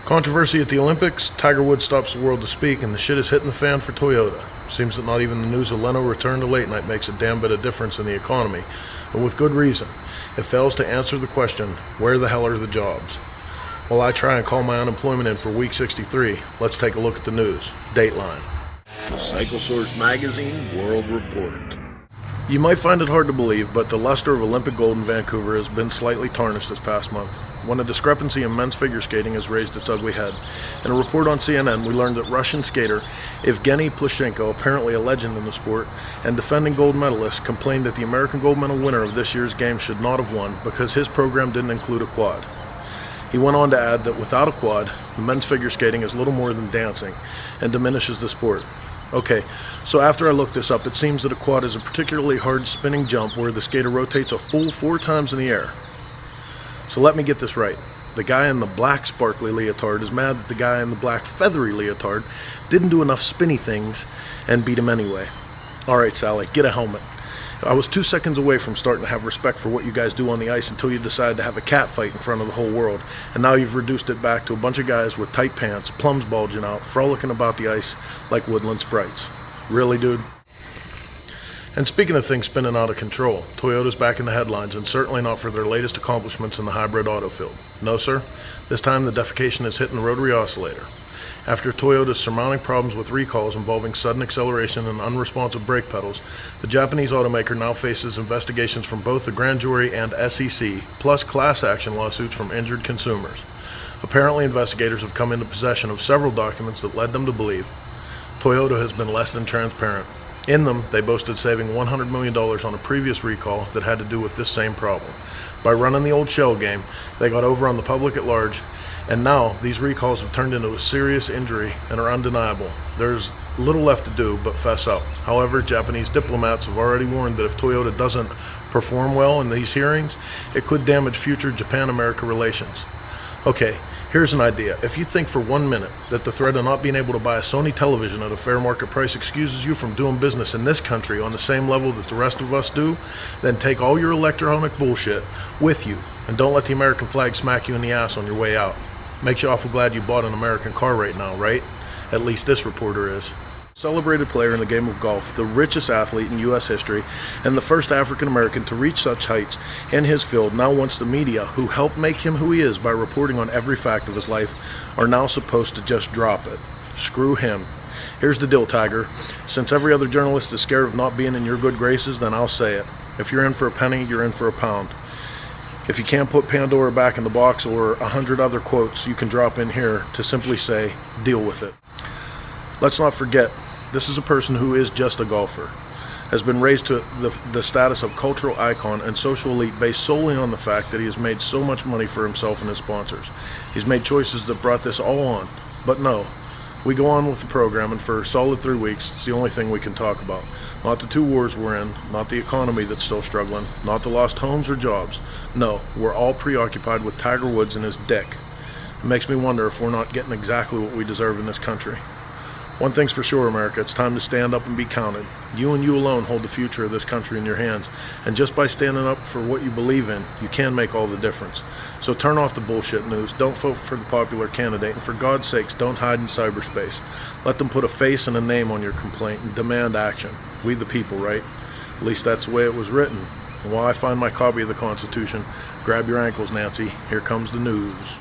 Controversy at the Olympics, Tiger Woods stops the world to speak, and the shit is hitting the fan for Toyota. Seems that not even the news of Leno return to late night makes a damn bit of difference in the economy, and with good reason. It fails to answer the question, where the hell are the jobs? While I try and call my unemployment in for week 63, let's take a look at the news. Dateline. The CycleSource Magazine World Report. You might find it hard to believe, but the luster of Olympic gold in Vancouver has been slightly tarnished this past month, when a discrepancy in men's figure skating has raised its ugly head. In a report on CNN, we learned that Russian skater Evgeny Plushenko, apparently a legend in the sport and defending gold medalist, complained that the American gold medal winner of this year's games should not have won because his program didn't include a quad. He went on to add that without a quad, men's figure skating is little more than dancing and diminishes the sport. Okay, so after I looked this up, it seems that a quad is a particularly hard spinning jump where the skater rotates a full 4 times in the air. So let me get this right. The guy in the black sparkly leotard is mad that the guy in the black feathery leotard didn't do enough spinny things and beat him anyway. Alright, Sally, get a helmet. I was 2 seconds away from starting to have respect for what you guys do on the ice until you decided to have a cat fight in front of the whole world, and now you've reduced it back to a bunch of guys with tight pants, plums bulging out, frolicking about the ice like woodland sprites. Really, dude? And speaking of things spinning out of control, Toyota's back in the headlines, and certainly not for their latest accomplishments in the hybrid auto field. No, sir. This time the defecation is hitting the rotary oscillator. After Toyota's surmounting problems with recalls involving sudden acceleration and unresponsive brake pedals, the Japanese automaker now faces investigations from both the grand jury and SEC, plus class action lawsuits from injured consumers. Apparently, investigators have come into possession of several documents that led them to believe Toyota has been less than transparent. In them, they boasted saving $100 million on a previous recall that had to do with this same problem. By running the old shell game, they got over on the public at large, and now these recalls have turned into a serious injury and are undeniable. There's little left to do but fess up. However, Japanese diplomats have already warned that if Toyota doesn't perform well in these hearings, it could damage future Japan-America relations. Okay, here's an idea. If you think for 1 minute that the threat of not being able to buy a Sony television at a fair market price excuses you from doing business in this country on the same level that the rest of us do, then take all your electronic bullshit with you and don't let the American flag smack you in the ass on your way out. Makes you awful glad you bought an American car right now, right? At least this reporter is. Celebrated player in the game of golf, the richest athlete in U.S. history, and the first African American to reach such heights in his field now wants the media, who helped make him who he is by reporting on every fact of his life, are now supposed to just drop it. Screw him. Here's the deal, Tiger. Since every other journalist is scared of not being in your good graces, then I'll say it. If you're in for a penny, you're in for a pound. If you can't put Pandora back in the box or 100 other quotes you can drop in here to simply say, deal with it. Let's not forget, this is a person who is just a golfer, has been raised to the status of cultural icon and social elite based solely on the fact that he has made so much money for himself and his sponsors. He's made choices that brought this all on, but no. We go on with the program, and for a solid 3 weeks, it's the only thing we can talk about. Not the 2 wars we're in, not the economy that's still struggling, not the lost homes or jobs. No, we're all preoccupied with Tiger Woods and his dick. It makes me wonder if we're not getting exactly what we deserve in this country. One thing's for sure, America, it's time to stand up and be counted. You and you alone hold the future of this country in your hands, and just by standing up for what you believe in, you can make all the difference. So turn off the bullshit news, don't vote for the popular candidate, and for God's sakes, don't hide in cyberspace. Let them put a face and a name on your complaint and demand action. We the people, right? At least that's the way it was written. And while I find my copy of the Constitution, grab your ankles, Nancy. Here comes the news.